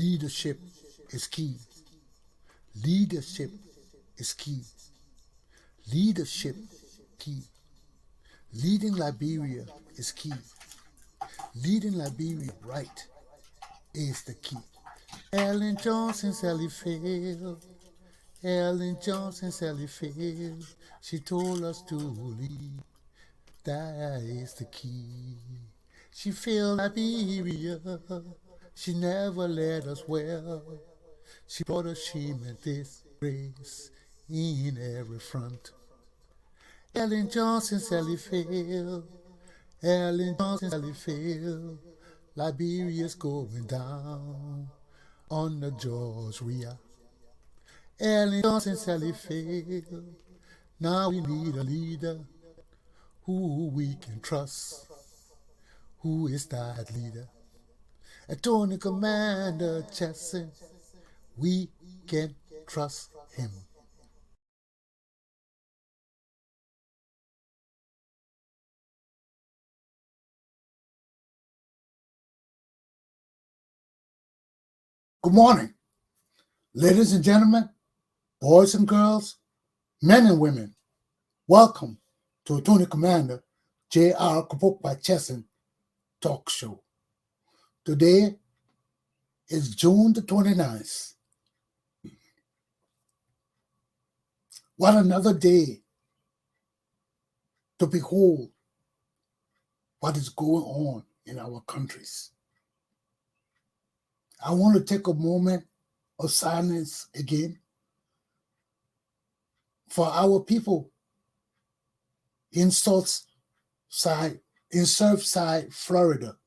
Leadership is key. Leadership is key. Leadership key. Leading Liberia is key. Leading Liberia right is the key. Ellen Johnson, Sally failed. Ellen Johnson, Sally failed. She told us to lead. That is the key. She failed Liberia. She never led us well. She brought us shame and disgrace in every front. Ellen Johnson, Sally failed. Ellen Johnson, Sally failed. Liberia's going down under George Weah. Ellen Johnson, Sally failed. Now we need a leader who we can trust. Who is that leader? Attorney Commander Chesson. We can trust him. Good morning, ladies and gentlemen, boys and girls, men and women. Welcome to Attorney Commander Galpohkpa Chesson Talk Show. Today is June the 29th. What another day to behold what is going on in our countries. I want to take a moment of silence again for our people in Surfside, Florida,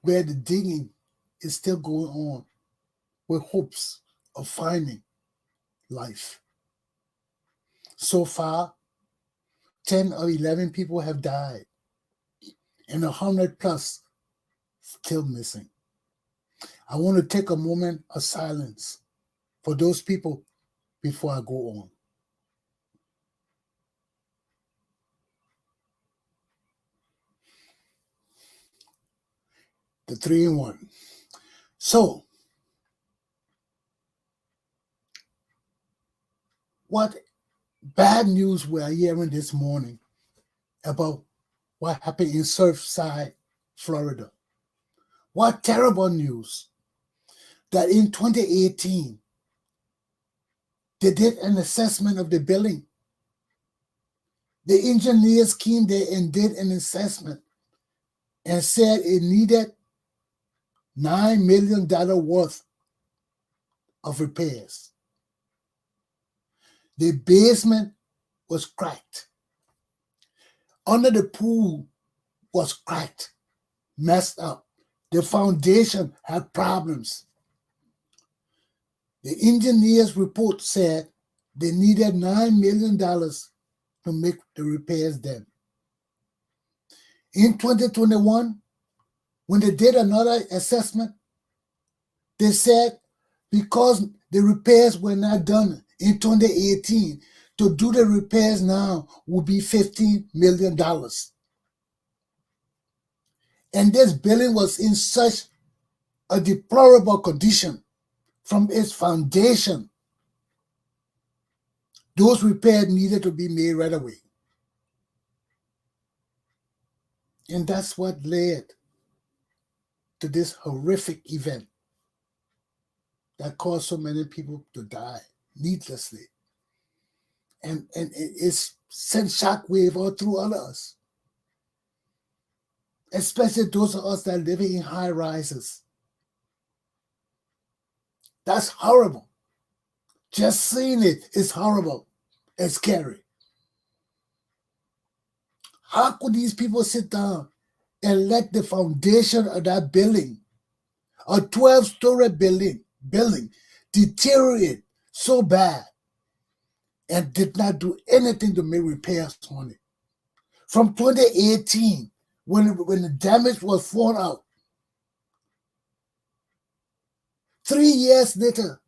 where the digging is still going on with hopes of finding life. So far, 10 or 11 people have died and 100 plus still missing. I want to take a moment of silence for those people before I go on. The 3-in-1. So, what bad news we are hearing this morning about what happened in Surfside, Florida? What terrible news that in 2018, they did an assessment of the building. The engineers came there and did an assessment and said it needed $9 million worth of repairs. The basement was cracked. Under the pool was cracked, messed up. The foundation had problems. The engineer's report said they needed $9 million to make the repairs then. In 2021, when they did another assessment, they said because the repairs were not done in 2018, to do the repairs now would be $15 million. And this building was in such a deplorable condition from its foundation. Those repairs needed to be made right away. And that's what led to this horrific event that caused so many people to die needlessly. And it's sent shockwave all through all of us, especially those of us that are living in high rises. That's horrible. Just seeing it is horrible and scary. How could these people sit down and let the foundation of that building, a 12-story building, deteriorate so bad and did not do anything to make repairs on it? From 2018, when the damage was found out, 3 years later,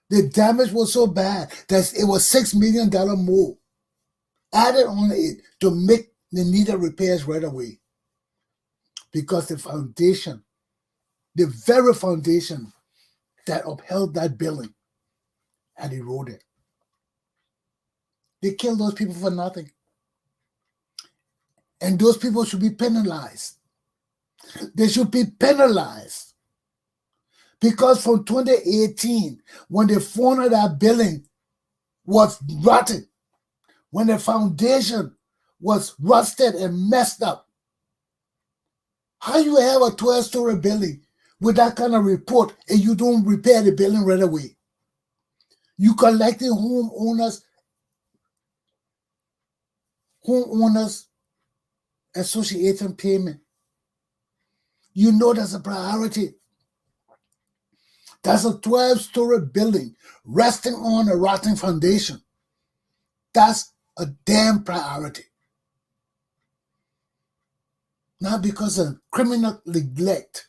the damage was so bad that it was $6 million more added on it to make the needed repairs right away. because the foundation, the very foundation that upheld that building, had eroded. They killed those people for nothing. And those people should be penalized. They should be penalized. Because from 2018, when the front of that building was rotted, when the foundation was rusted and messed up, how you have a 12-story building with that kind of report and you don't repair the building right away? You collecting homeowners association payment. You know that's a priority. That's a 12-story building resting on a rotten foundation. That's a damn priority. Not because of criminal neglect.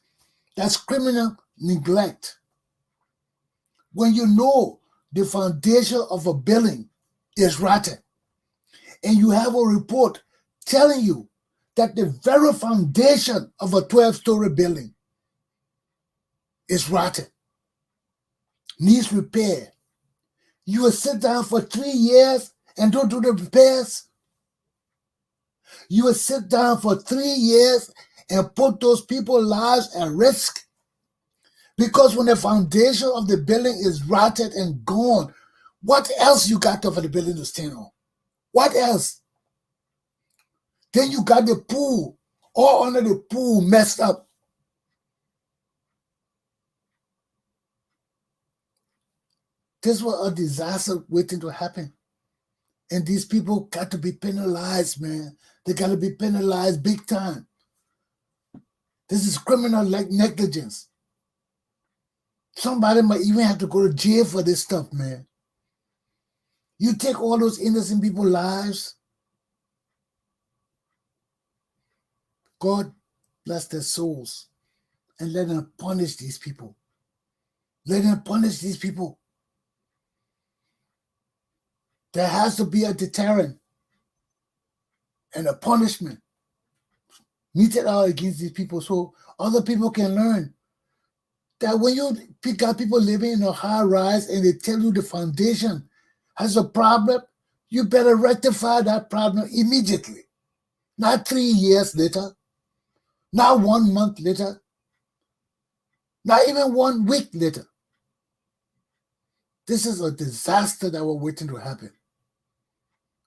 That's criminal neglect. When you know the foundation of a building is rotten, and you have a report telling you that the very foundation of a 12-story building is rotten, needs repair, you will sit down for 3 years and don't do the repairs? You will sit down for 3 years and put those people's lives at risk? Because when the foundation of the building is rotted and gone, what else you got for the building to stand on? What else? Then you got the pool, all under the pool messed up. This was a disaster waiting to happen. And these people got to be penalized, man. They got to be penalized big time. This is criminal negligence. Somebody might even have to go to jail for this stuff, man. You take all those innocent people's lives. God bless their souls and let them punish these people. Let them punish these people. There has to be a deterrent and a punishment meted out against these people so other people can learn that when you got people living in a high rise and they tell you the foundation has a problem, you better rectify that problem immediately. Not 3 years later, not 1 month later, not even 1 week later. This is a disaster that we're waiting to happen.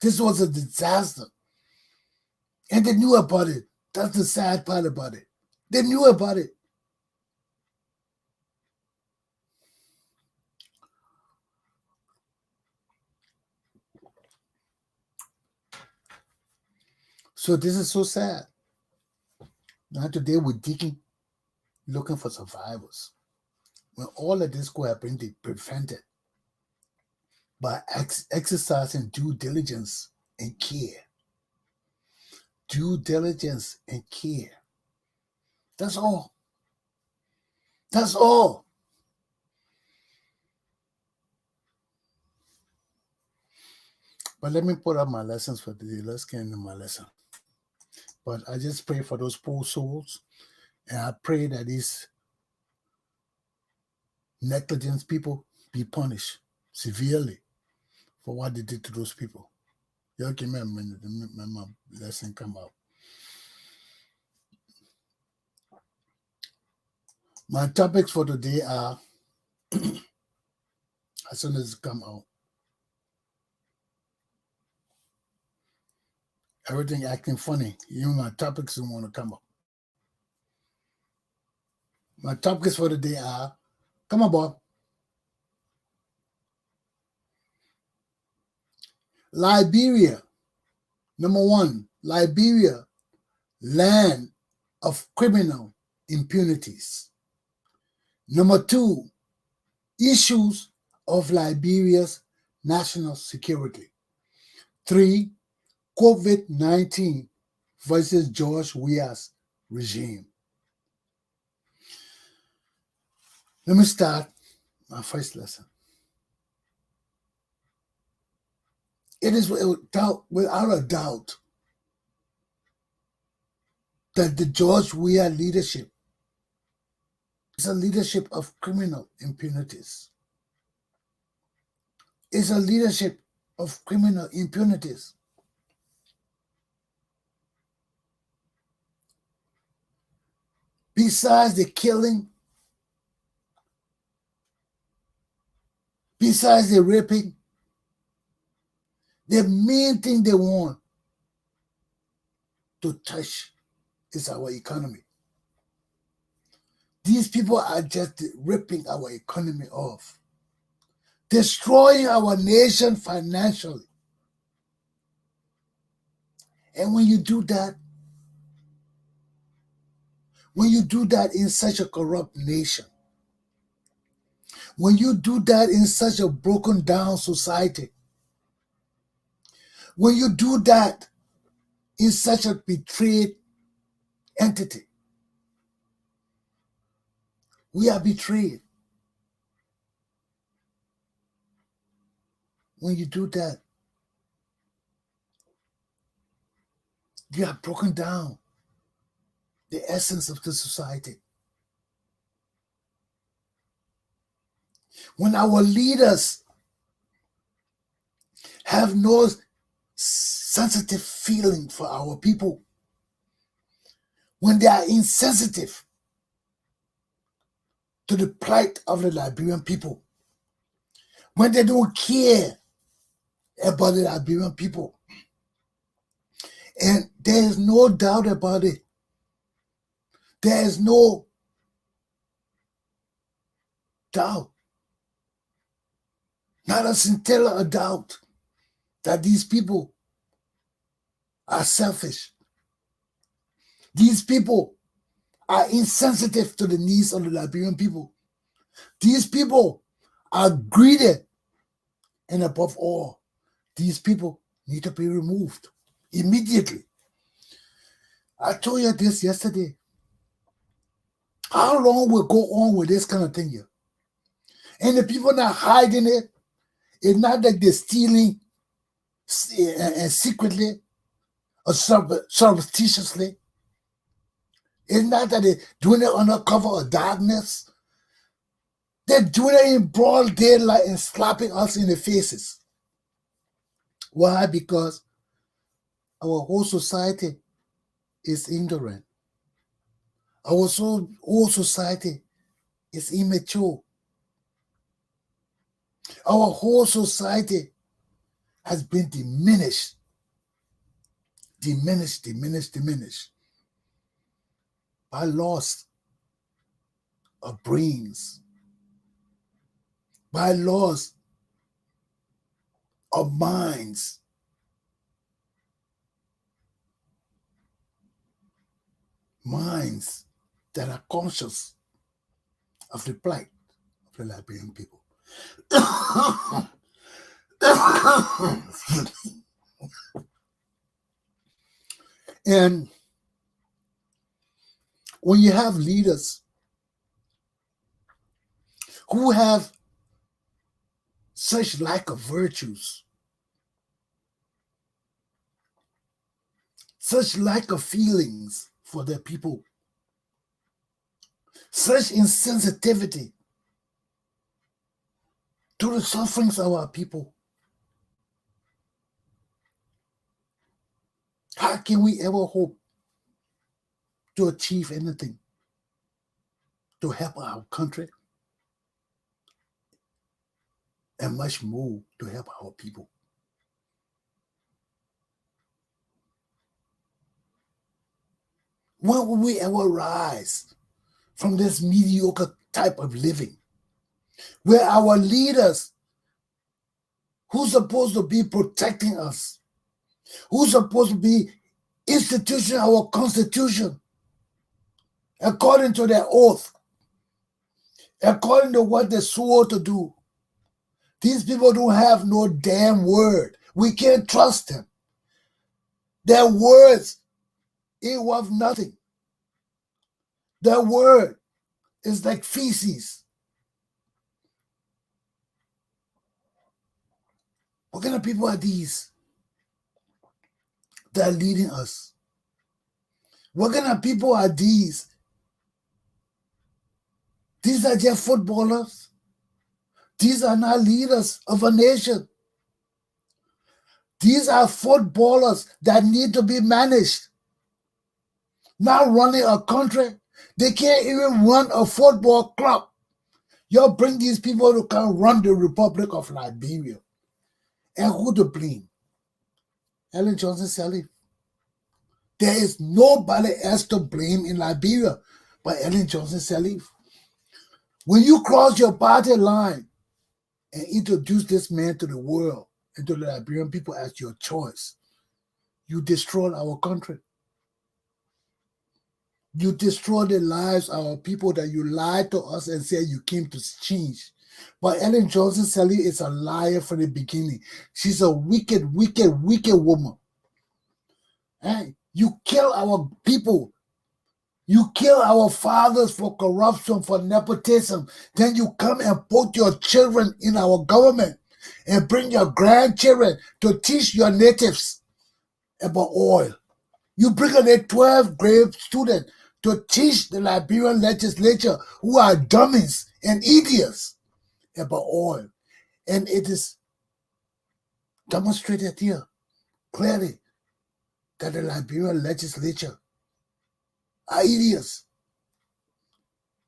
This was a disaster. And they knew about it. That's the sad part about it. They knew about it. So this is so sad. Now today we're digging, looking for survivors. When all of this could have been prevented by exercising due diligence and care. Due diligence and care. That's all. That's all. But let me put up my lessons for today. Let's get into my lesson. But I just pray for those poor souls. And I pray that these negligence people be punished severely for what they did to those people. Y'all give me a minute to make my lesson come out. My topics for today are, as soon as it come out, everything acting funny. Even my topics don't want to come up. My topics for today are, come on, Bob. Liberia. Number 1, Liberia, land of criminal impunities. Number 2, issues of Liberia's national security. 3, COVID-19 versus George Weah's regime. Let me start my first lesson. It is without a doubt that the George Weah leadership is a leadership of criminal impunities. It's a leadership of criminal impunities. Besides the killing, besides the raping, the main thing they want to touch is our economy. These people are just ripping our economy off, destroying our nation financially. And when you do that in such a corrupt nation, when you do that in such a broken down society, when you do that in such a betrayed entity, we are betrayed. When you do that, you have broken down the essence of the society. When our leaders have no sensitive feeling for our people, when they are insensitive to the plight of the Liberian people, when they don't care about the Liberian people, and there is no doubt about it, there is no doubt, not a scintilla of doubt, that these people are selfish. These people are insensitive to the needs of the Liberian people. These people are greedy. And above all, these people need to be removed immediately. I told you this yesterday. How long will go on with this kind of thing here? And the people not hiding it. It's not like they're stealing and secretly or surreptitiously. It's not that they're doing it under cover of darkness. They're doing it in broad daylight and slapping us in the faces. Why? Because our whole society is ignorant. Our whole society is immature. Our whole society has been diminished by loss of brains, by loss of minds, that are conscious of the plight of the Liberian people. And when you have leaders who have such lack of virtues, such lack of feelings for their people, such insensitivity to the sufferings of our people, how can we ever hope to achieve anything to help our country and much more to help our people? When will we ever rise from this mediocre type of living where our leaders, who's supposed to be protecting us, who's supposed to be instituting our constitution according to their oath, according to what they swore to do, these people don't have no damn word. We can't trust them. Their words ain't worth nothing. Their word is like feces. What kind of people are these that are leading us? What kind of people are these? These are just footballers. These are not leaders of a nation. These are footballers that need to be managed. Not running a country. They can't even run a football club. Y'all bring these people to come run the Republic of Liberia. And who to blame? Ellen Johnson Sirleaf. There is nobody else to blame in Liberia but Ellen Johnson Sirleaf. When you cross your party line and introduce this man to the world and to the Liberian people as your choice, you destroy our country. You destroy the lives of our people that you lied to us and said you came to change. But Ellen Johnson Sirleaf is a liar from the beginning. She's a wicked, wicked, wicked woman. Hey, you kill our people. You kill our fathers for corruption, for nepotism. Then you come and put your children in our government and bring your grandchildren to teach your natives about oil. You bring in a 12th grade student to teach the Liberian legislature, who are dummies and idiots, about oil. And it is demonstrated here clearly that the Liberian legislature are idiots.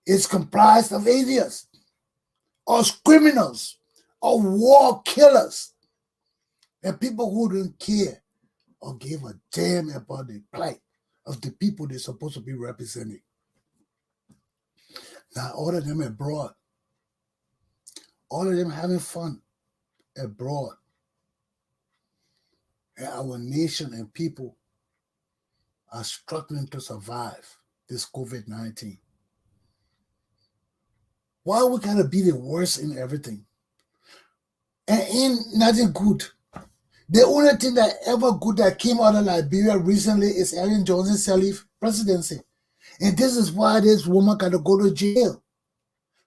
It's comprised of idiots, of criminals, of war killers, and people who don't care or give a damn about the plight of the people they're supposed to be representing. Now, all of them abroad, all of them having fun abroad, and our nation and people are struggling to survive this COVID-19. Why we gotta be the worst in everything? And ain't nothing good. The only thing that ever good that came out of Liberia recently is Ellen Johnson Sirleaf presidency. And this is why this woman gotta go to jail.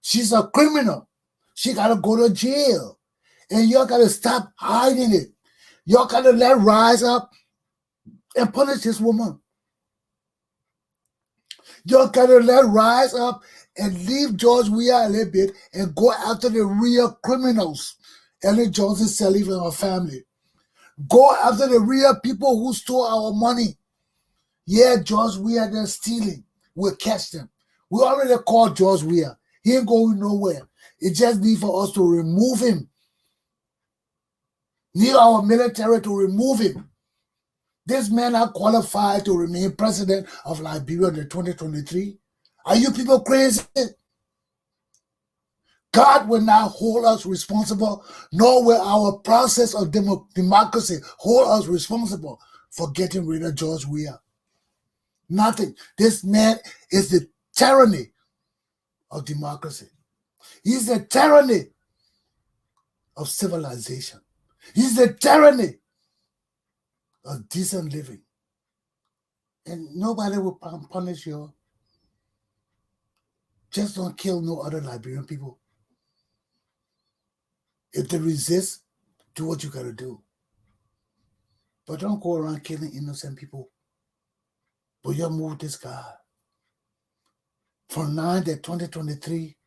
She's a criminal. She gotta go to jail. And y'all gotta stop hiding it. Y'all gotta let rise up and punish this woman. Y'all gotta let rise up and leave George Weah a little bit and go after the real criminals. Ellen Johnson Sirleaf and her family. Go after the real people who stole our money. Yeah, George Weah, they're stealing. We'll catch them. We already called George Weah. He ain't going nowhere. It just needs for us to remove him. Need our military to remove him. This man are qualified to remain president of Liberia in 2023. Are you people crazy? God will not hold us responsible, nor will our process of democracy hold us responsible for getting rid of George Weah. Nothing. This man is the tyranny of democracy. He's the tyranny of civilization. He's the tyranny of decent living. And nobody will punish you. Just don't kill no other Liberian people. If they resist, do what you gotta do. But don't go around killing innocent people. But you move this guy. From now to 2023,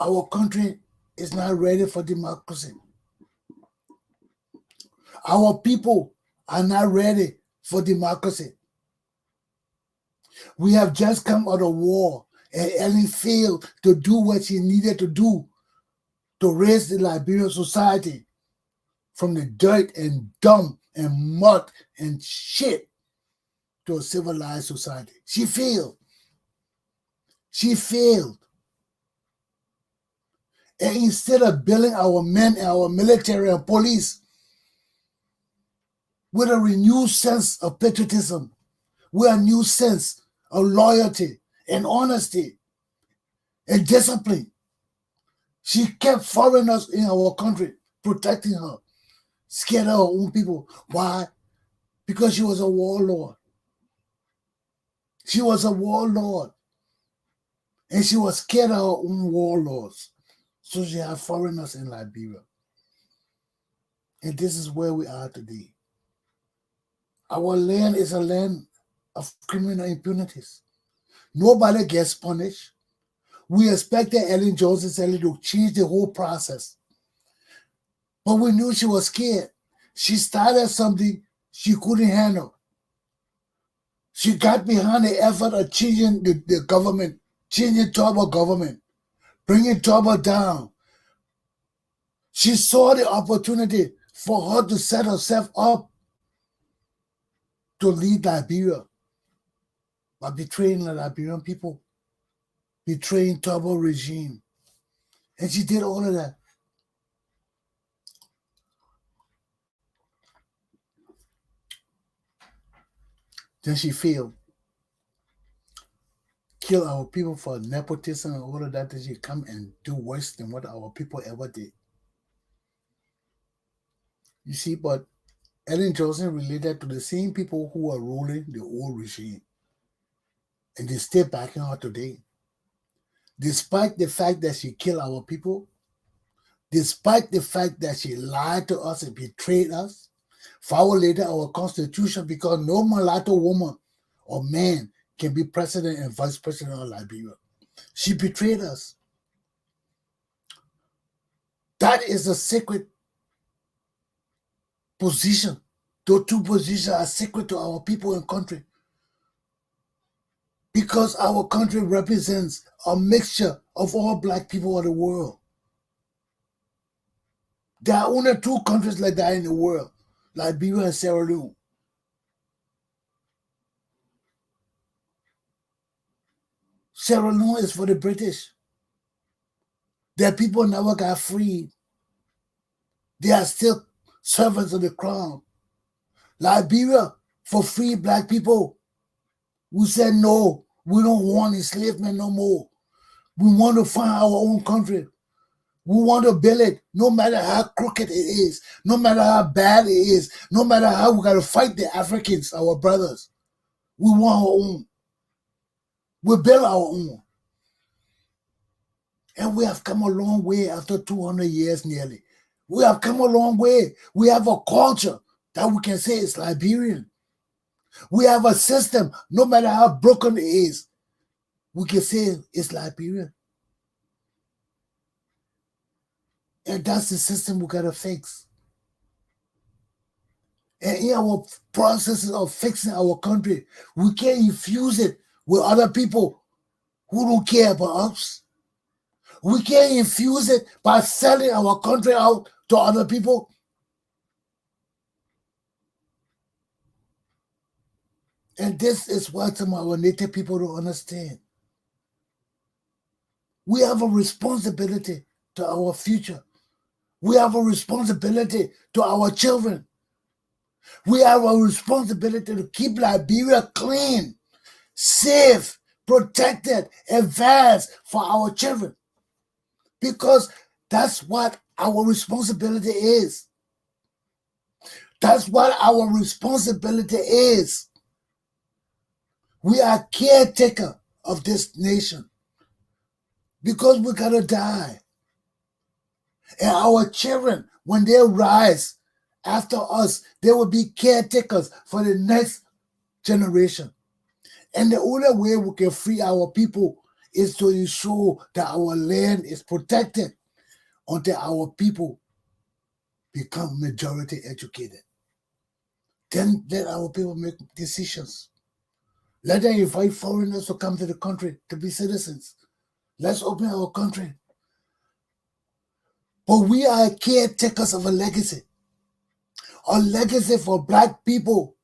our country is not ready for democracy. Our people are not ready for democracy. We have just come out of war, and Ellen failed to do what she needed to do to raise the Liberian society from the dirt and dung and mud and shit to a civilized society. She failed. She failed. And instead of building our men and our military and police with a renewed sense of patriotism, with a new sense of loyalty and honesty and discipline, she kept foreigners in our country, protecting her, scared of her own people. Why? Because she was a warlord. She was a warlord. And she was scared of her own warlords. So she had foreigners in Liberia. And this is where we are today. Our land is a land of criminal impunities. Nobody gets punished. We expected Ellen Johnson to change the whole process. But we knew she was scared. She started something she couldn't handle. She got behind the effort of changing the government, changing tribal government, bringing tribal down. She saw the opportunity for her to set herself up to lead Liberia by betraying the Liberian people, betraying tribal regime. And she did all of that. Then she failed. Kill our people for nepotism and all of that. Then she come and do worse than what our people ever did. You see, but Ellen Johnson related to the same people who are ruling the old regime. And they stay backing her today. Despite the fact that she killed our people, despite the fact that she lied to us and betrayed us, violated our constitution because no mulatto woman or man can be president and vice president of Liberia. She betrayed us. That is a sacred position. Those two positions are sacred to our people and country. Because our country represents a mixture of all black people of the world. There are only two countries like that in the world, Liberia and Sierra Leone. Sierra Leone is for the British. Their people never got freed. They are still servants of the crown. Liberia, for free black people, who said no, we don't want enslavement no more. We want to find our own country. We want to build it, no matter how crooked it is, no matter how bad it is, no matter how we got to fight the Africans, our brothers. We want our own. We build our own. And we have come a long way after 200 years nearly. We have come a long way. We have a culture that we can say is Liberian. We have a system, no matter how broken it is, we can say it's Liberian. And that's the system we got to fix. And in our processes of fixing our country, we can't infuse it with other people who don't care about us. We can't infuse it by selling our country out to other people. And this is what some of our native people don't understand. We have a responsibility to our future. We have a responsibility to our children. We have a responsibility to keep Liberia clean, safe, protected, advanced for our children. Because that's what our responsibility is. That's what our responsibility is. We are caretaker of this nation because we're going to die. And our children, when they rise after us, they will be caretakers for the next generation. And the only way we can free our people is to ensure that our land is protected until our people become majority educated. Then let our people make decisions. Let them invite foreigners to come to the country to be citizens. Let's open our country. But we are caretakers of a legacy for black people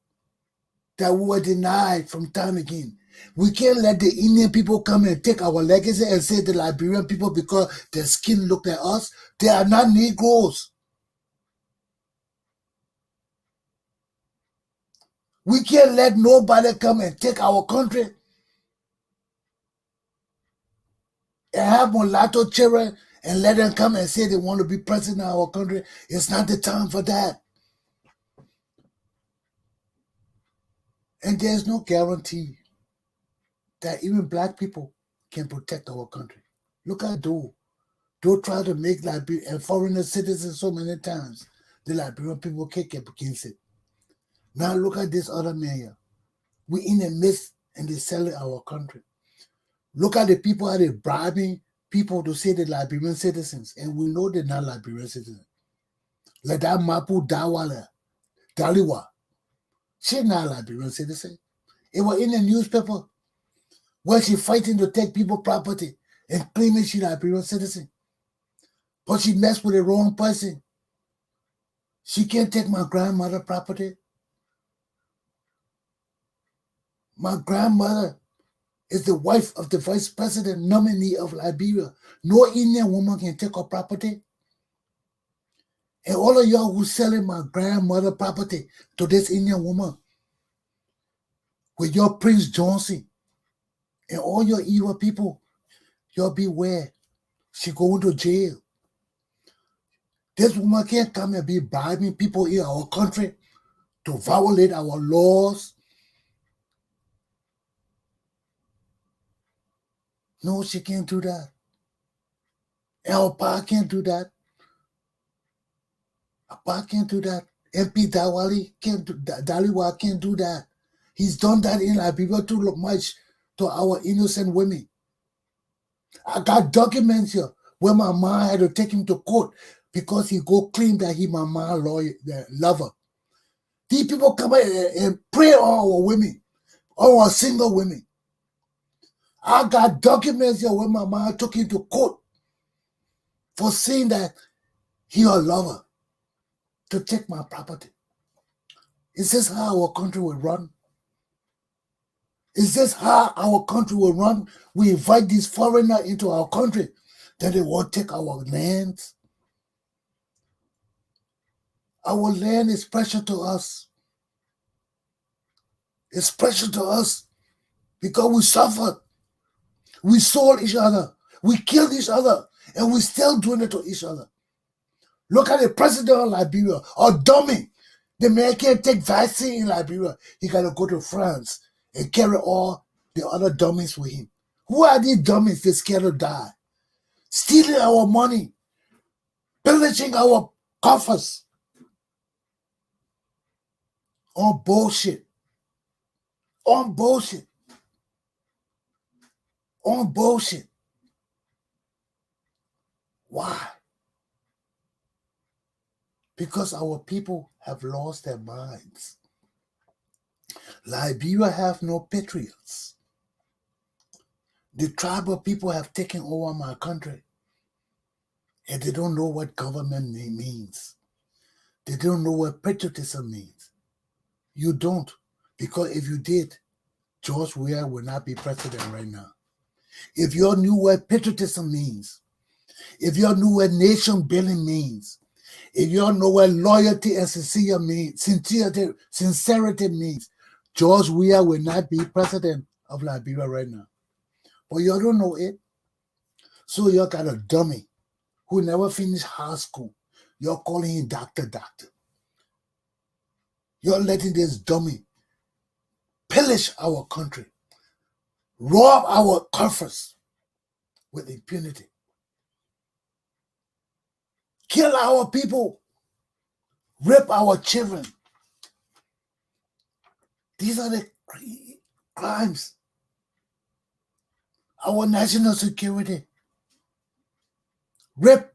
that we were denied from time again. We can't let the Indian people come and take our legacy and say the Liberian people, because their skin look like us, they are not Negroes. We can't let nobody come and take our country and have mulatto children and let them come and say they want to be president of our country. It's not the time for that. And there's no guarantee that even black people can protect our country. Look at Doe. Doe tried to make Liberia and foreigner citizens so many times. The Liberian people can't get against it. Now look at this other man here. We in the midst and they're selling our country. Look at the people how they bribing people to say they're Liberian citizens, and we know they're not Liberian citizens. Like that Mapu Daliwa, she's not a Liberian citizen. It was in the newspaper where she fighting to take people property and claiming she's a Liberian citizen. But she messed with the wrong person. She can't take my grandmother property. My grandmother is the wife of the vice president nominee of Liberia. No Indian woman can take her property. And all of y'all who selling my grandmother property to this Indian woman with your Prince Johnson and all your evil people, y'all beware. She going to jail. This woman can't come and be bribing people in our country to violate our laws. No, she can't do that. Our pa can't do that. Our pa can't do that. MP Daliwa can't do that. He's done that in Liberia too much to our innocent women. I got documents here where my mom had to take him to court because he go claim that he my mom lawyer, lover. These people come and prey on our women, on our single women. I got documents here where my mom took him to court for saying that he a lover to take my property. Is this how our country will run? Is this how our country will run? We invite these foreigners into our country, then they won't take our lands. Our land is precious to us. It's precious to us because we suffered. We sold each other. We killed each other. And we're still doing it to each other. Look at the president of Liberia, a dummy. The man can't take vaccine in Liberia. He got to go to France and carry all the other dummies with him. Who are these dummies that's scared to die? Stealing our money. Pillaging our coffers. On bullshit. On bullshit. On bullshit. Why? Because our people have lost their minds. Liberia have no patriots. The tribal people have taken over my country. And they don't know what government means. They don't know what patriotism means. You don't. Because if you did, George Weah would not be president right now. If you knew what patriotism means, if you knew what nation building means, if you know what loyalty and sincerity means, George Weah will not be president of Liberia right now. But you don't know it. So you got a dummy who never finished high school. You're calling him doctor. You're letting this dummy pillage our country, rob our coffers with impunity, kill our people, rape our children. These are the crimes. Our national security. Rape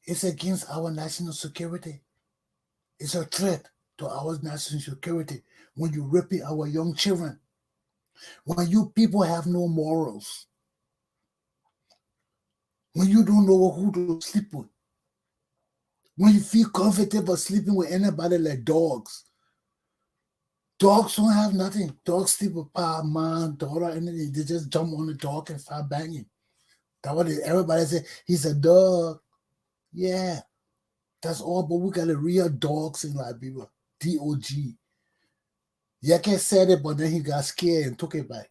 is against our national security. It's a threat to our national security when you're raping our young children. When you people have no morals. When you don't know who to sleep with. When you feel comfortable sleeping with anybody like dogs. Dogs don't have nothing. Dogs sleep with pa, mom, daughter, anything. They just jump on the dog and start banging. That's what everybody say. He's a dog. Yeah. That's all, but we got a real dogs in Liberia. D-O-G. Yeke said it, but then he got scared and took it back.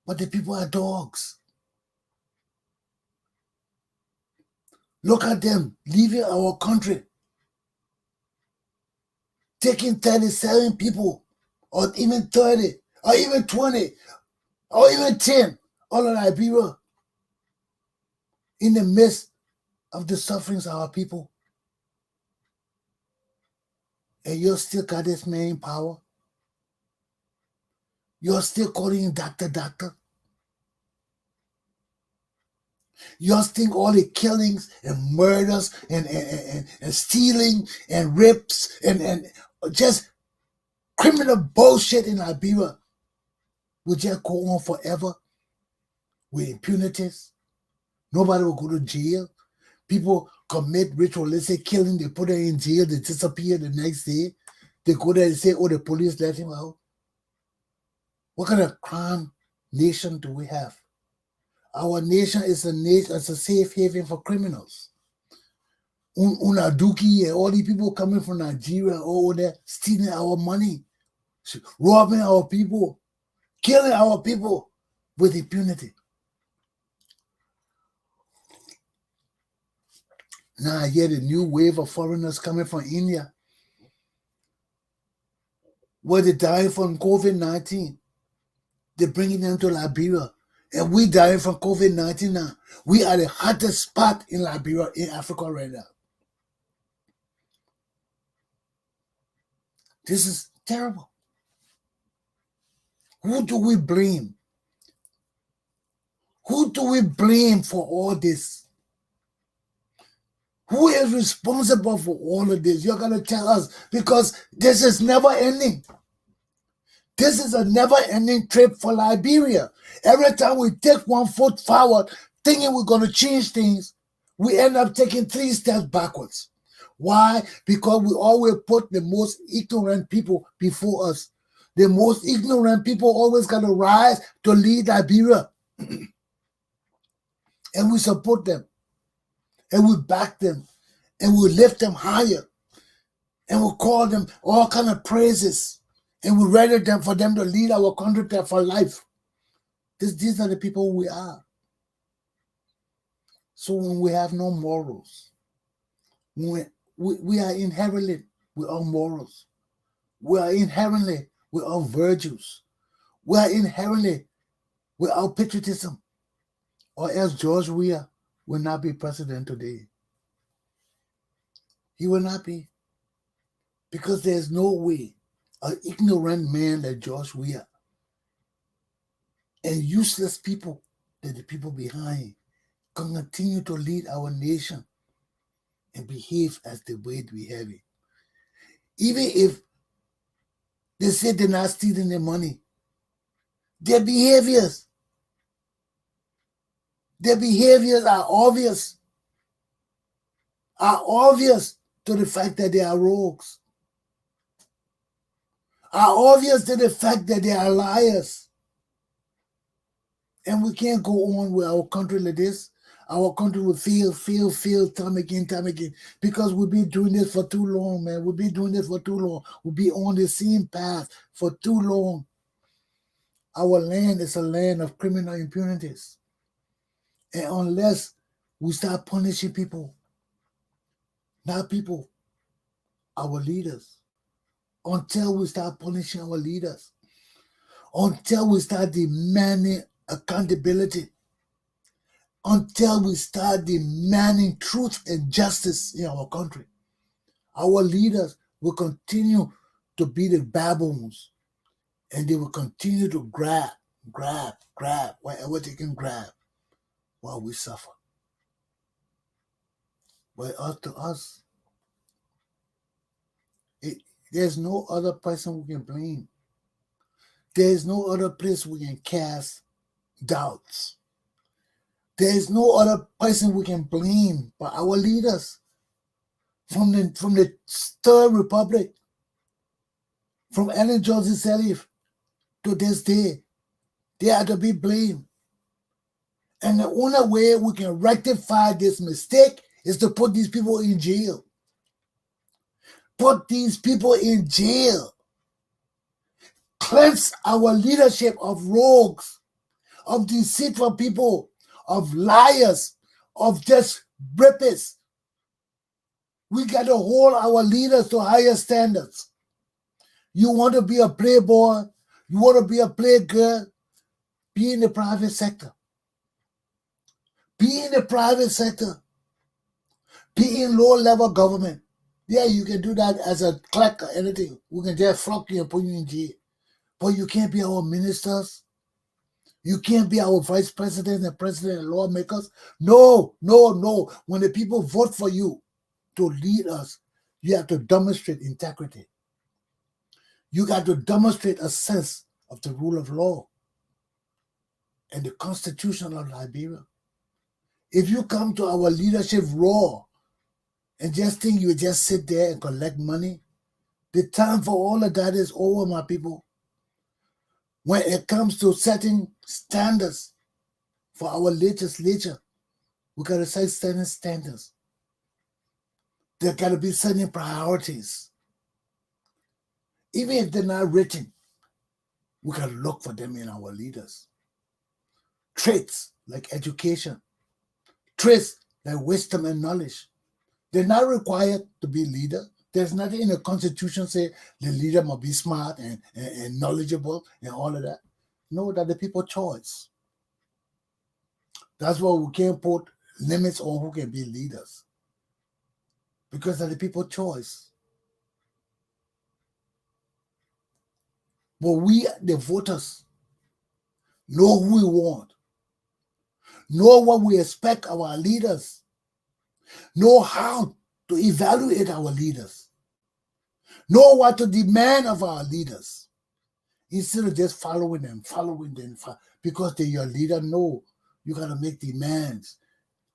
But the people are dogs. Look at them leaving our country. Taking 37 people, or even 30, or even 20, or even 10, all of Liberia in the midst of the sufferings of our people. And you still got this man in power. You're still calling him doctor. You think all the killings and murders and stealing and rapes and just criminal bullshit in Liberia will just go on forever with impunities? Nobody will go to jail. People commit ritualistic killing. They put them in jail. They disappear the next day. They go there and say, oh, the police let him out. What kind of crime nation do we have? Our nation is a safe haven for criminals. Unaduki and all these people coming from Nigeria over there stealing our money, robbing our people, killing our people with impunity. Now I hear the new wave of foreigners coming from India. Where they dying from COVID-19. They're bringing them to Liberia. And we dying from COVID-19 now. We are the hottest spot in Liberia, in Africa right now. This is terrible. Who do we blame? Who do we blame for all this? Who is responsible for all of this? You're going to tell us, because this is never ending. This is a never-ending trip for Liberia. Every time we take 1 foot forward, thinking we're going to change things, we end up taking 3 steps backwards. Why? Because we always put the most ignorant people before us. The most ignorant people always got to rise to lead Liberia. And we support them. And we back them. And we lift them higher. And we call them all kind of praises. And we ready them for them to lead our country for life. These are the people we are. So when we have no morals, when we are inherently without morals. We are inherently without virtues. We are inherently without patriotism. Or else George Weah will not be president today. He will not be. Because there's no way an ignorant man like George Weah and useless people that the people behind can continue to lead our nation and behave as the way we have it. Even if they say they're not stealing their money, their behaviors are obvious to the fact that they are rogues, are obvious to the fact that they are liars. And we can't go on with our country like this. Our country will fail time again, because we've been doing this for too long, man. We've been doing this for too long. We'll be on the same path for too long. Our land is a land of criminal impunities. And unless we start punishing people, not people, our leaders, until we start punishing our leaders, until we start demanding accountability, until we start demanding truth and justice in our country, our leaders will continue to be the baboons, and they will continue to grab whatever they can grab while we suffer. But up to us, there's no other person we can blame. There's no other place we can cast doubts. There is no other person we can blame but our leaders. From the Third Republic, from Ellen Johnson Sirleaf to this day, they are to be blamed. And the only way we can rectify this mistake is to put these people in jail. Put these people in jail. Cleanse our leadership of rogues, of deceitful people, of liars, of just rapists. We got to hold our leaders to higher standards. You want to be a playboy, you want to be a playgirl, be in the private sector. Be in the private sector. Be in low-level government. Yeah, you can do that as a clerk or anything. We can just flog you and put you in jail. But you can't be our ministers. You can't be our vice president and president and lawmakers. No, no, no. When the people vote for you to lead us, you have to demonstrate integrity. You got to demonstrate a sense of the rule of law and the Constitution of Liberia. If you come to our leadership raw and just think you just sit there and collect money, the time for all of that is over, my people. When it comes to setting standards for our legislature, we got to set certain standards. There got to be certain priorities. Even if they're not written, we got to look for them in our leaders. Traits like education, traits like wisdom and knowledge. They're not required to be leader. There's nothing in the Constitution say the leader must be smart and knowledgeable and all of that. No, that the people choice. That's why we can't put limits on who can be leaders. Because of the people choice. But we, the voters, know who we want. Know what we expect our leaders. Know how to evaluate our leaders. Know what to demand of our leaders. Instead of just following them, because they're your leader. No, you got to make demands.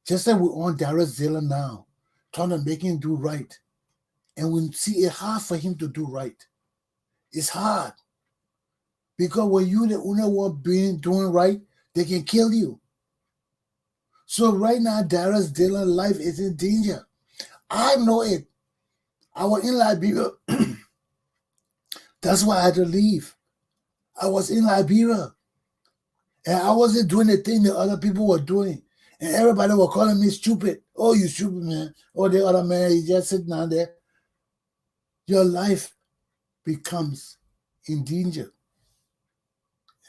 Just like we're on Darius Dillon now, trying to make him do right. And we see it's hard for him to do right. It's hard. Because when you the only one doing right, they can kill you. So right now, Darius Dillon's life is in danger. I know it. I was in Liberia. That's why I had to leave. I was in Liberia. And I wasn't doing the thing that other people were doing. And everybody was calling me stupid. Oh, you stupid, man. Oh, the other man, he just sitting down there. Your life becomes in danger.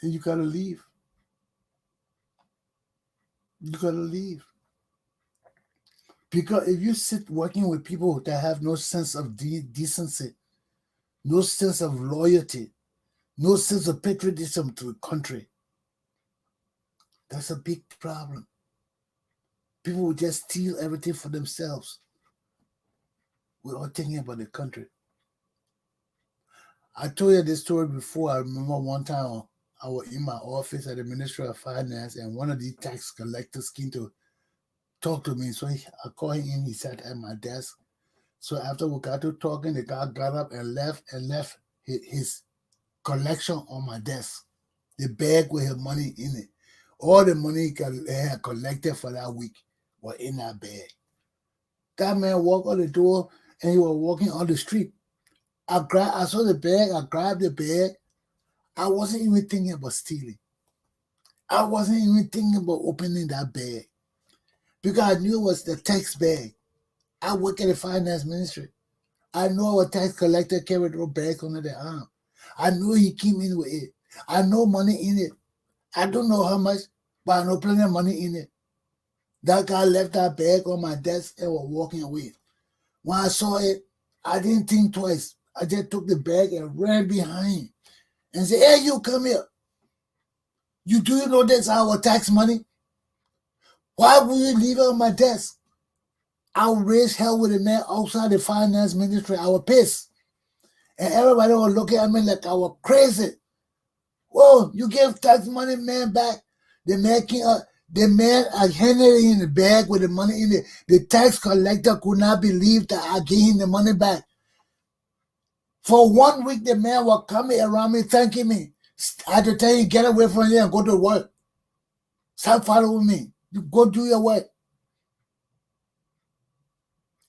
And you got to leave. You got to leave. Because if you sit working with people that have no sense of decency, no sense of loyalty, no sense of patriotism to the country, that's a big problem. People will just steal everything for themselves without thinking about the country. I told you this story before. I remember one time I was in my office at the Ministry of Finance, and one of these tax collectors came to talk to me. So I called him in. He sat at my desk. So after we got to talking, the guy got up and left his collection on my desk. The bag with his money in it. All the money he had collected for that week was in that bag. That man walked out the door and he was walking on the street. I saw the bag. I grabbed the bag. I wasn't even thinking about stealing. I wasn't even thinking about opening that bag because I knew it was the tax bag. I work at the finance ministry. I know a tax collector carried those bags under their arm. I knew he came in with it. I know money in it. I don't know how much, but I know plenty of money in it. That guy left that bag on my desk and was walking away. When I saw it, I didn't think twice. I just took the bag and ran behind and said, "Hey, you come here. Do you know that's our tax money? Why would you leave it on my desk?" I would raise hell with the man outside the finance ministry. I was pissed. And everybody was looking at me like I was crazy. Whoa, you give tax money man back. The man I handed it in the bag with the money in it. The tax collector could not believe that I gave him the money back. For 1 week, the man was coming around me, thanking me. I had to tell him, get away from here and go to work. Stop following me. You go do your work.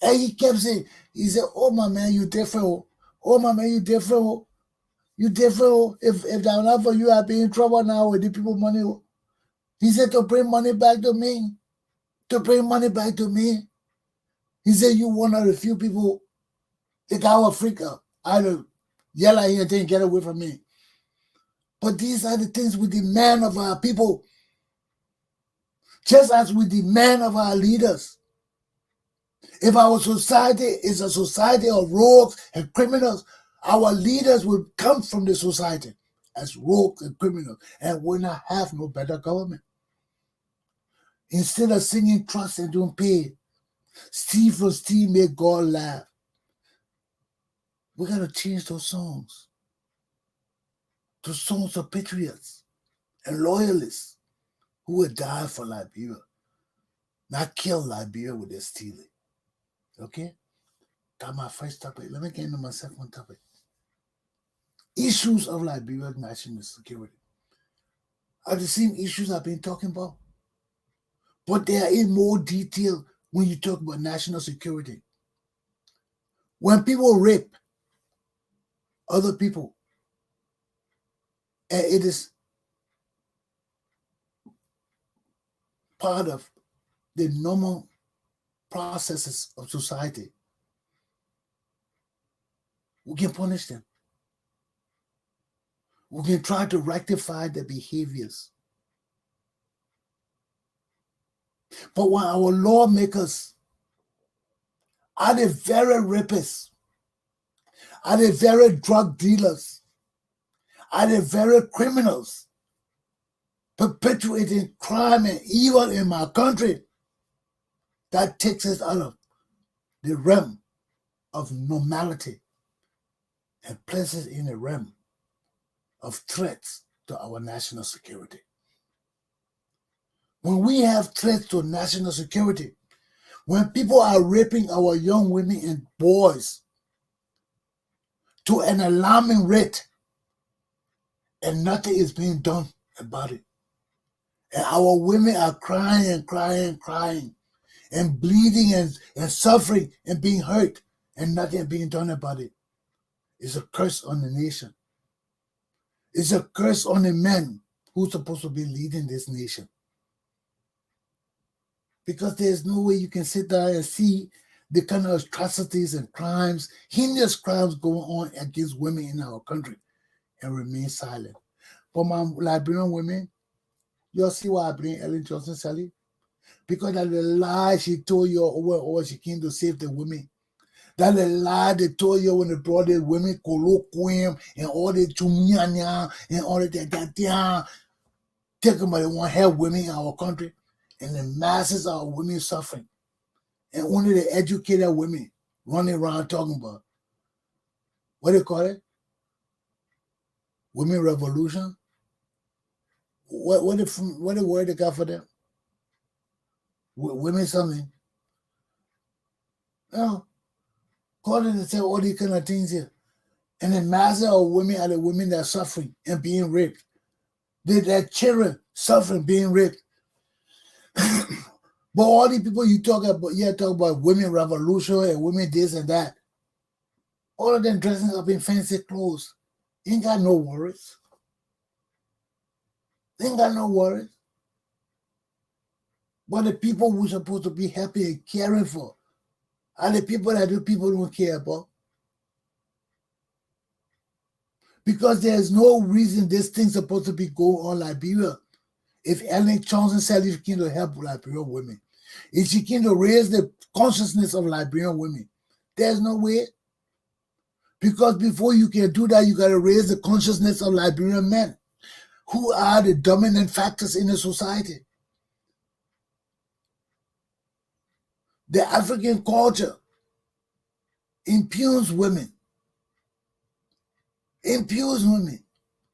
And he kept saying, he said, "Oh, my man, you different. Oh, my man, you different. You different. If that were not for you, I'd be in trouble now with the people money." He said, to bring money back to me. To bring money back to me. He said, "You one of the few people." The guy was freaked out. I had to yell at him and then get away from me. But these are the things we demand of our people. Just as we demand of our leaders. If our society is a society of rogues and criminals, our leaders will come from the society as rogues and criminals and will not have no better government. Instead of singing trust and doing pay, Steve from Steve make God laugh. We got to change those songs. Those songs of patriots and loyalists who would die for Liberia, not kill Liberia with their stealing. Okay? That's my first topic. Let me get into my second topic. Issues of Liberian national security are the same issues I've been talking about, but they are in more detail when you talk about national security. When people rape other people, and it is part of the normal processes of society, we can punish them. We can try to rectify their behaviors. But when our lawmakers are the very rapists, are the very drug dealers, are the very criminals perpetuating crime and evil in my country, that takes us out of the realm of normality and places in a realm of threats to our national security. When we have threats to national security, when people are raping our young women and boys to an alarming rate and nothing is being done about it, and our women are crying and crying and crying and bleeding and suffering and being hurt and nothing being done about it, it's a curse on the nation. It's a curse on the men who's supposed to be leading this nation. Because there's no way you can sit there and see the kind of atrocities and crimes, heinous crimes going on against women in our country and remain silent. But my Liberian women, y'all see why I blame Ellen Johnson Sally? Because that the lie she told you over and over, she came to save the women. That the lie they told you when they brought the women colloquium and all the chumianya and all that talking about they want to help women in our country, and the masses of women suffering. And only the educated women running around talking about, what do you call it? Women revolution? What the word they got for them? Women something. No. Calling and say all these kind of things here. And the masses of women are the women that are suffering and being raped. Their children suffering, being raped. But all these people you talk about women revolution and women this and that. All of them dressing up in fancy clothes. Ain't got no worries. Ain't got no worries. But the people we're supposed to be happy and caring for are the people that the people don't care about. Because there's no reason this thing's supposed to be going on Liberia. If Ellen Johnson said she came to help Liberian women, if she came to raise the consciousness of Liberian women, there's no way. Because before you can do that, you got to raise the consciousness of Liberian men, who are the dominant factors in the society. The African culture impugns women,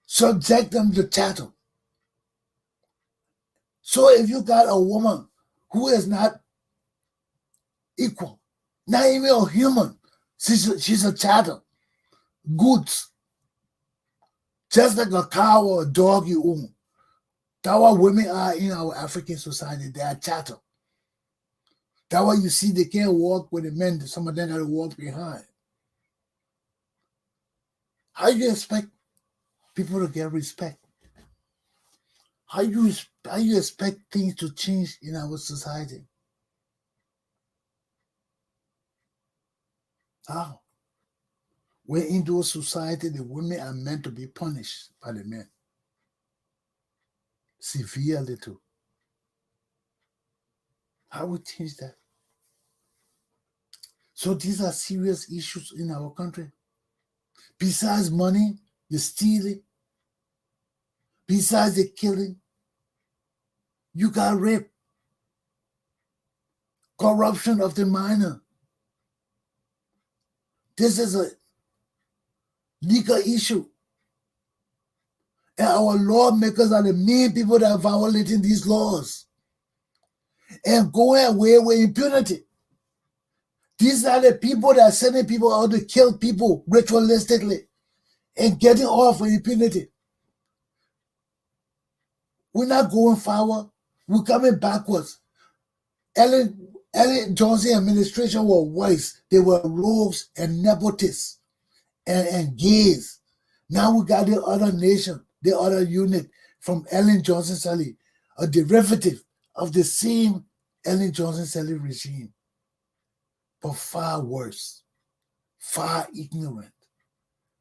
subject them to chattel. So if you got a woman who is not equal, not even a human, she's a chattel, goods, just like a cow or a dog you own. That's what women are in our African society. They are chattel. That's why you see they can't walk with the men. Some of them got to walk behind. How you expect people to get respect? How you expect things to change in our society? How? Where in those society, the women are meant to be punished by the men. Severely too. How we change that? So these are serious issues in our country. Besides money, the stealing, besides the killing, you got rape, corruption of the minor. This is a legal issue. And our lawmakers are the main people that are violating these laws and going away with impunity. These are the people that are sending people out to kill people ritualistically and getting off with impunity. We're not going forward. We're coming backwards. Ellen Johnson administration were whites. They were rogues and nepotists and gays. Now we got the other nation, the other unit from Ellen Johnson Sirleaf, a derivative of the same Ellen Johnson Sirleaf regime, but far worse, far ignorant,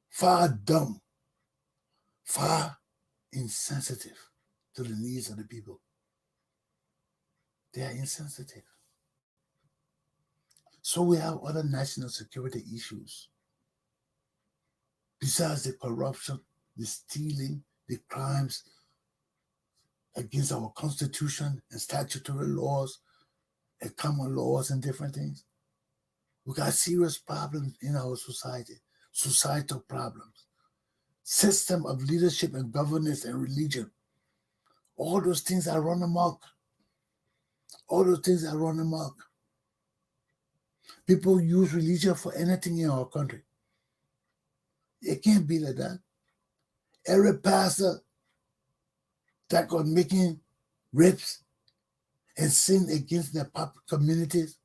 far dumb, far insensitive to the needs of the people. They are insensitive. So we have other national security issues. Besides the corruption, the stealing, the crimes against our constitution and statutory laws and common laws and different things, we got serious problems in our society, societal problems, system of leadership and governance and religion. All those things are run amok. All those things are run amok. People use religion for anything in our country. It can't be like that. Every pastor that got making rapes and sin against their communities,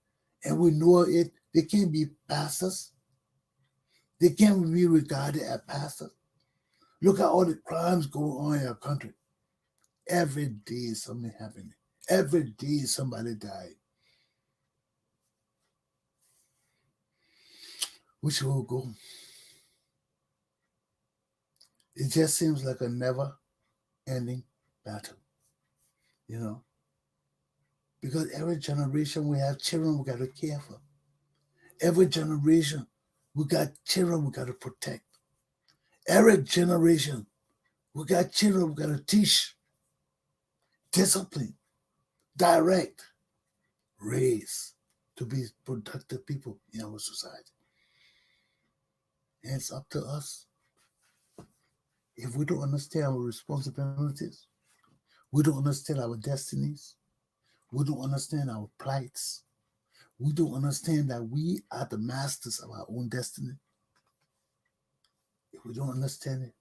and we know it, they can't be pastors. They can't be regarded as pastors. Look at all the crimes going on in our country. Every day is something happening. Every day somebody died. Which will go? It just seems like a never-ending battle, you know? Because every generation we have children we got to care for. Every generation we got children we got to protect. Every generation we got children we got to teach, discipline, direct, raise to be productive people in our society. And it's up to us. If we don't understand our responsibilities, we don't understand our destinies, we don't understand our plights, we don't understand that we are the masters of our own destiny. If we don't understand it,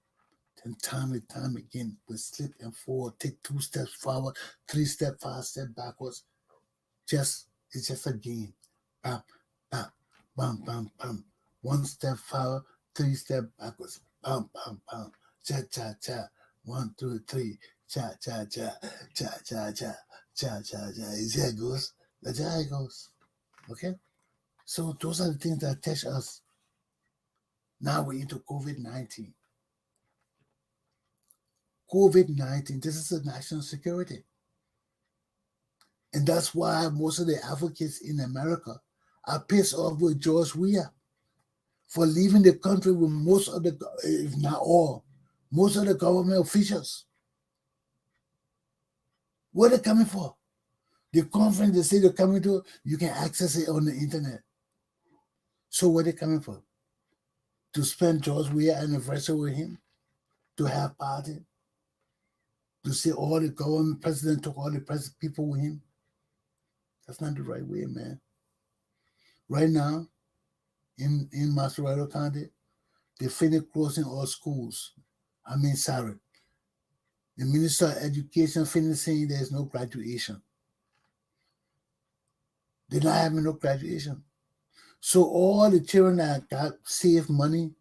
then time and time again, we slip and fall, take 2 steps forward, 3 steps, 5 steps backwards. It's just a game. Bam, bam, bam, bam, bam. 1 step forward, 3 steps backwards. Bam, bam, bam. Cha, cha, cha. 1, 2, 3. Cha, cha, cha. Cha, cha, cha. Cha, cha, cha. You see how it goes? That's how it goes. Okay? So those are the things that touch us. Now we're into COVID-19. COVID-19, this is a national security. And that's why most of the advocates in America are pissed off with George Weah for leaving the country with most of the, if not all, most of the government officials. What are they coming for? The conference they say they're coming to, you can access it on the internet. So what are they coming for? To spend George Weah anniversary with him? To have party? To say all the government president took all the people with him? That's not the right way, man. Right now, in Massachusetts County, they finished closing all schools. Sorry. The Minister of Education finished saying there's no graduation. They're not having no graduation. So all the children that got saved money,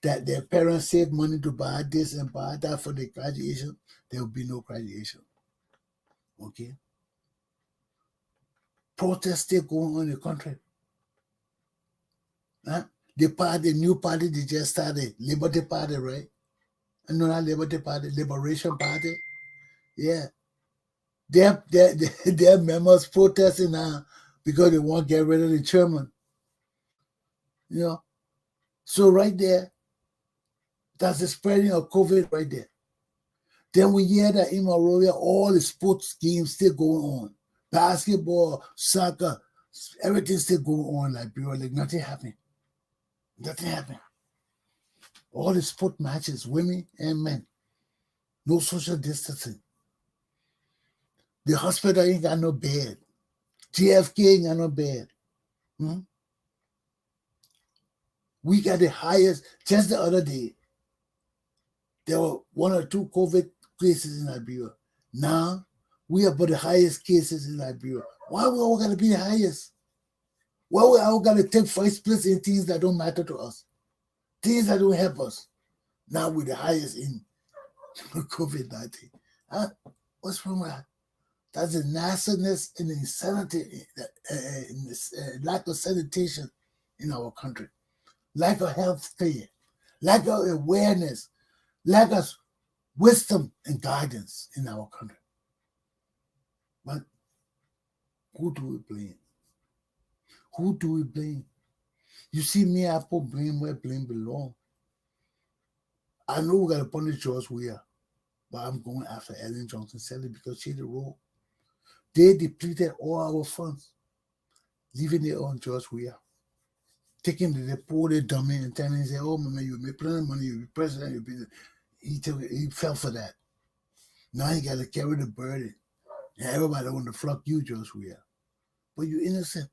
that their parents saved money to buy this and buy that for their graduation, there will be no graduation. Okay? Protests still going on in the country. Huh? The new party they just started, Liberty Party, right? No, not Liberty Party, Liberation Party. Yeah. Their members protesting now because they want to get rid of the chairman. You know, so right there, that's the spreading of COVID right there. Then we hear that in Monrovia, all the sports games still going on. Basketball, soccer, everything still going on in Liberia. Like nothing happened. Nothing happened. All the sport matches, women and men. No social distancing. The hospital ain't got no bed. JFK ain't got no bed. We got the highest, just the other day, there were 1 or 2 COVID cases in Liberia. Now, we are about the highest cases in Liberia. Why we all got to be the highest? Why we all got to take first place in things that don't matter to us? Things that don't help us. Now we're the highest in COVID-19. What's wrong with that? That's the nastiness and the insanity, lack of sanitation in our country. Lack of health care, lack of awareness, lack of wisdom and guidance in our country. But who do we blame? Who do we blame? You see me, I put blame where blame belongs. I know we got to punish George Weah, but I'm going after Ellen Johnson Sally because she's the role. They depleted all our funds, leaving it on George Weah. Taking the poor, the dummy, and telling him, say, oh, man, you make plenty of money, you'll be president, you'll be... He fell for that. Now he got to carry the burden. And everybody want to flock you, George Weah. But you're innocent.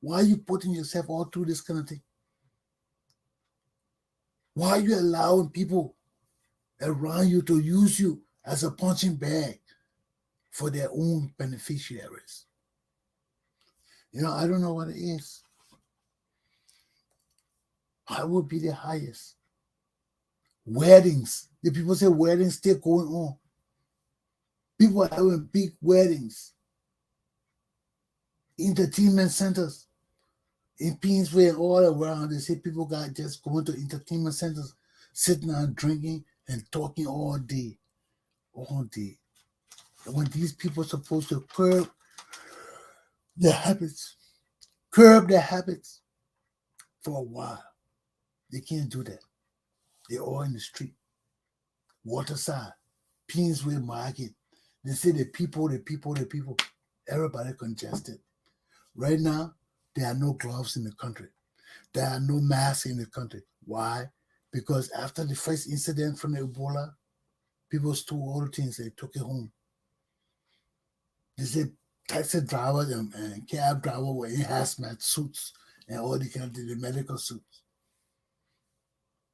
Why are you putting yourself all through this kind of thing? Why are you allowing people around you to use you as a punching bag for their own beneficiaries? I don't know what it is. I would be the highest. Weddings. The people say weddings still going on. People are having big weddings. Entertainment centers. In Peensway and all around, they say people got just going to entertainment centers, sitting and drinking and talking all day. All day. And when these people are supposed to curb their habits for a while, they can't do that. They're all in the street. Waterside, Peensway Market. They say the people. Everybody congested. Right now, there are no gloves in the country. There are no masks in the country. Why? Because after the first incident from the Ebola, people stole all the things. They took it home. They said taxi drivers and cab drivers were in hazmat suits and all the medical suits.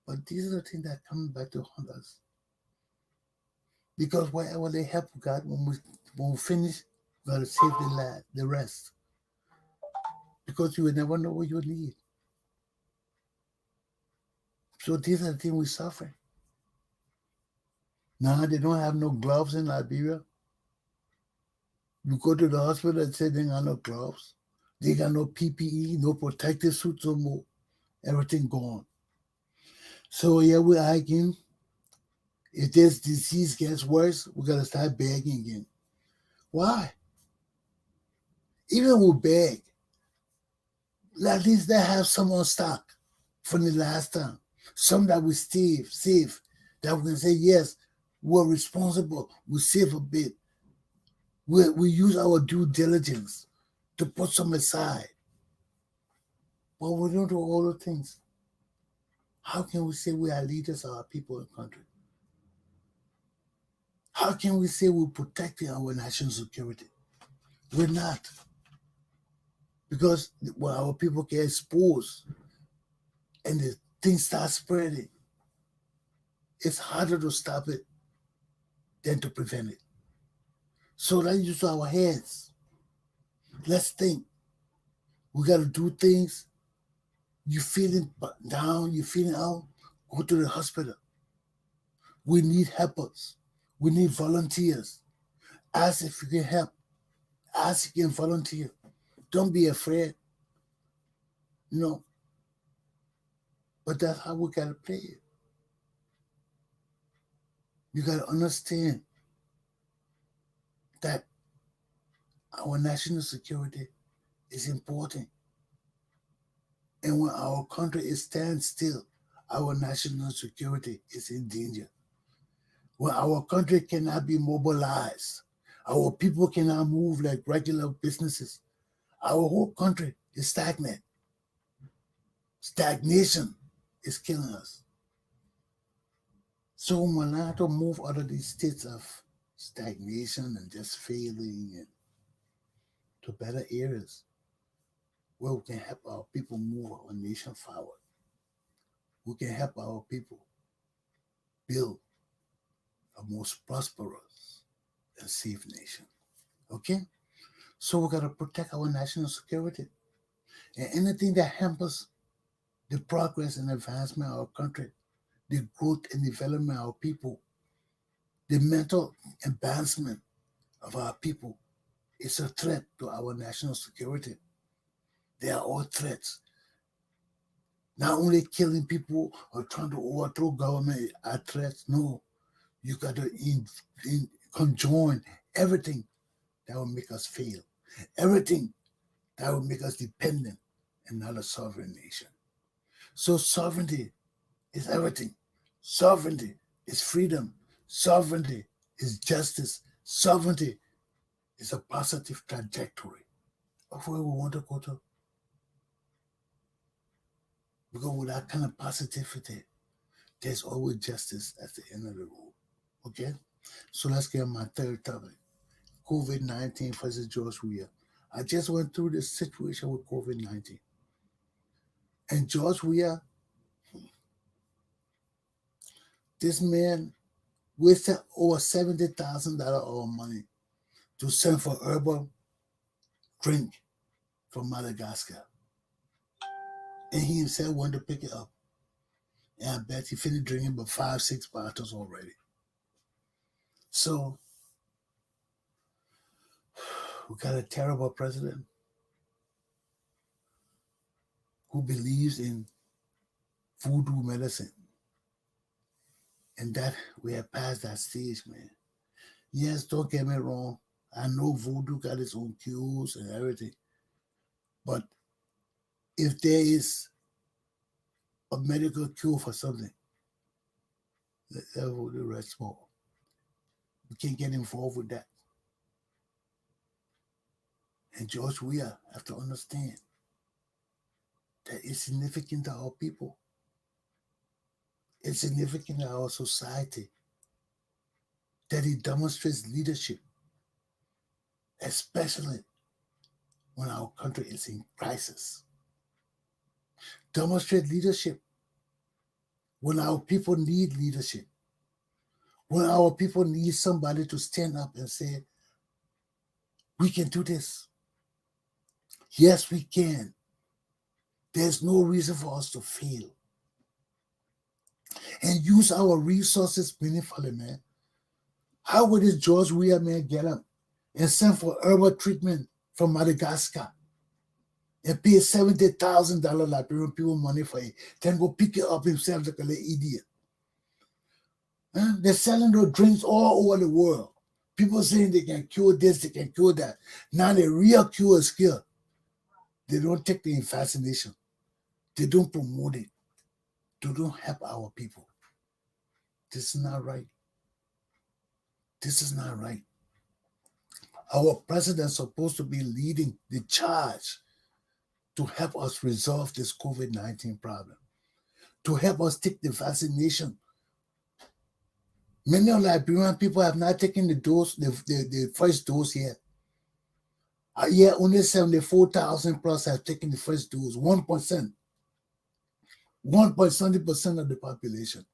But these are the things that are coming back to haunt us. Because wherever they help God, when we finish, we got to save the rest. Because you will never know what you need. So these are the things we suffer. Now they don't have no gloves in Liberia. You go to the hospital and say they got no gloves. They got no PPE, no protective suits no more. Everything gone. So yeah, we're arguing. If this disease gets worse, we got to start begging again. Why? Even with beg, at least they have some on stock from the last time. Some that we save, that we can say, yes, we're responsible, we save a bit. We use our due diligence to put some aside. But we don't do all the things. How can we say we are leaders of our people and country? How can we say we're protecting our national security? We're not. Because when our people get exposed and the things start spreading, it's harder to stop it than to prevent it. So let's use our heads. Let's think. We got to do things. You feeling down, you feeling out, go to the hospital. We need helpers. We need volunteers. Ask if you can help. Ask if you can volunteer. Don't be afraid. But that's how we got to play it. You got to understand that our national security is important. And when our country is stand still, our national security is in danger. When our country cannot be mobilized, our people cannot move like regular businesses, our whole country is stagnant. Stagnation is killing us. So when I have to move out of these states of stagnation and just failing and to better areas where we can help our people move our nation forward. We can help our people build a most prosperous and safe nation. Okay? So we gotta protect our national security. And anything that hampers the progress and advancement of our country, the growth and development of our people, the mental advancement of our people is a threat to our national security. They are all threats. Not only killing people or trying to overthrow government are threats. No, you got to conjoin everything that will make us fail, everything that will make us dependent and not a sovereign nation. So sovereignty is everything. Sovereignty is freedom. Sovereignty is justice. Sovereignty is a positive trajectory of where we want to go to. Because with that kind of positivity, there's always justice at the end of the road. Okay? So let's get on my third topic. COVID-19 versus George Weah. I just went through this situation with COVID-19. And George Weah, this man wasted over $70,000 of money to send for herbal drink from Madagascar. And he himself went to pick it up. And I bet he finished drinking about 5-6 bottles already. So we got a terrible president who believes in voodoo medicine. And that we have passed that stage, man. Yes, don't get me wrong. I know voodoo got its own cures and everything. But if there is a medical cure for something, let voodoo rest more. We can't get involved with that. And George Weah have to understand that it's significant to our people. It's significant to our society that he demonstrates leadership, especially when our country is in crisis. Demonstrate leadership when our people need leadership. When our people need somebody to stand up and say, we can do this. Yes, we can. There's no reason for us to fail. And use our resources meaningfully, man. How would this George Weah man get up and send for herbal treatment from Madagascar and pay $70,000 Liberian people money for it, then go pick it up himself like a little idiot? Huh? They're selling those drinks all over the world. People saying they can cure this, they can cure that. Now the real cure is here. They don't take the vaccination. They don't promote it. They don't help our people. This is not right. This is not right. Our president is supposed to be leading the charge to help us resolve this COVID-19 problem, to help us take the vaccination. Many of Liberian people have not taken the dose, the first dose yet. Yet only 74,000 plus have taken the first dose, 1%. 1.70% of the population.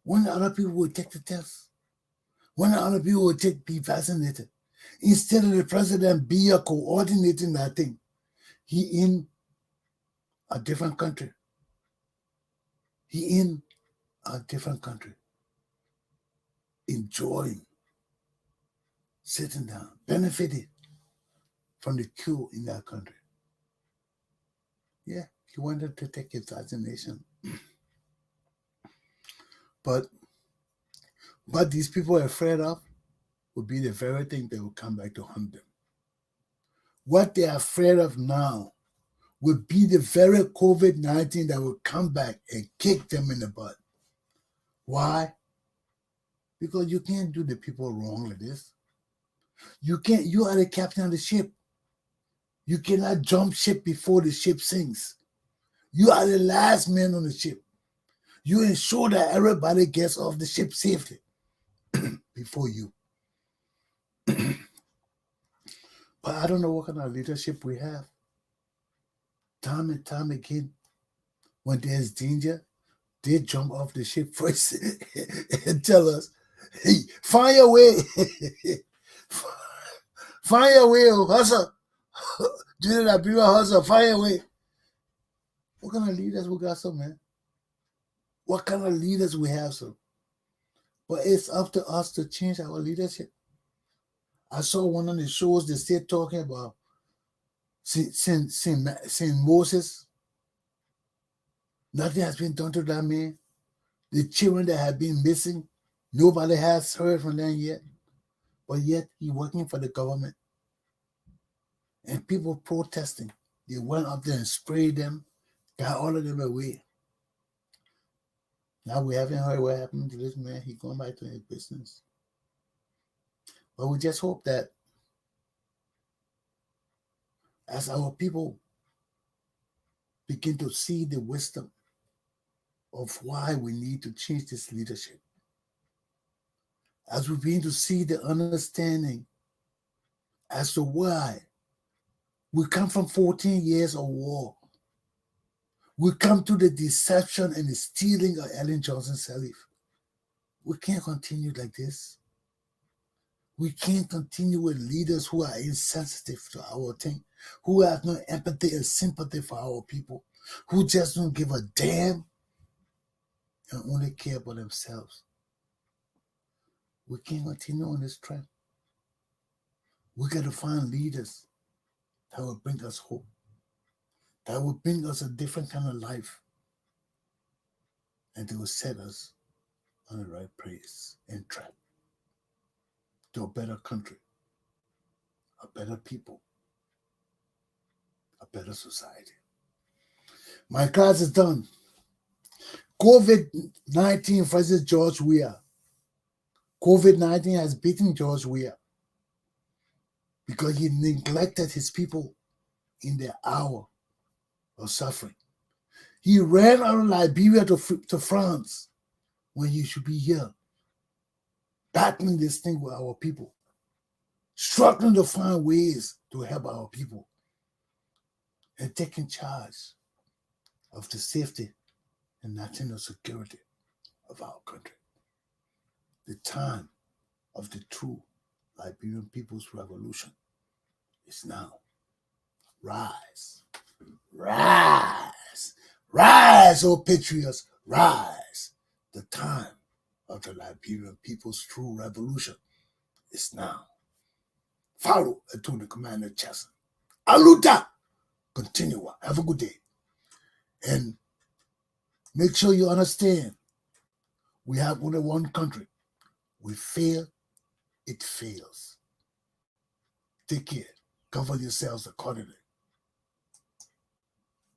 When other people will take the test, when other people will be vaccinated, instead of the president be coordinating that thing, he in a different country. He in a different country, enjoying, sitting down, benefiting from the cure in that country. Yeah, he wanted to take his vaccination. But what these people are afraid of will be the very thing that will come back to haunt them. What they are afraid of now would be the very COVID-19 that would come back and kick them in the butt. Why? Because you can't do the people wrong like this. You can't. You are the captain of the ship. You cannot jump ship before the ship sinks. You are the last man on the ship. You ensure that everybody gets off the ship safely before you. But I don't know what kind of leadership we have. Time and time again, when there's danger, they jump off the ship first and tell us, hey, find your way. Find your way, hustle. Do you know that people hustle? Find your way. What kind of leaders we got, some man? What kind of leaders we have, some? But it's up to us to change our leadership. I saw one of the shows they still talking about Saint Moses. Nothing has been done to that man. The children that have been missing, nobody has heard from them yet. But yet he's working for the government. And people protesting. They went up there and sprayed them, got all of them away. Now we haven't heard what happened to this man. He's going back to his business. But we just hope that as our people begin to see the wisdom of why we need to change this leadership, as we begin to see the understanding as to why we come from 14 years of war, we come to the deception and the stealing of Ellen Johnson Sirleaf. We can't continue like this. We can't continue with leaders who are insensitive to our thing, who have no empathy and sympathy for our people, who just don't give a damn and only care about themselves. We can't continue on this trend. We got to find leaders that will bring us hope, that will bring us a different kind of life, and they will set us on the right place and track to a better country, a better people, a better society. My class is done. COVID-19 versus George Weah. COVID-19 has beaten George Weah because he neglected his people in their hour of suffering. He ran out of Liberia to France when he should be here, battling this thing with our people, struggling to find ways to help our people, and taking charge of the safety and national security of our country. The time of the true Liberian People's Revolution is now. Rise, rise, rise, O patriots, rise. The time of the Liberian People's True Revolution is now. Follow Attorney Commander Chesson. Aluta! Continue. Have a good day. And make sure you understand, we have only one country. We fail, it fails. Take care. Cover yourselves accordingly.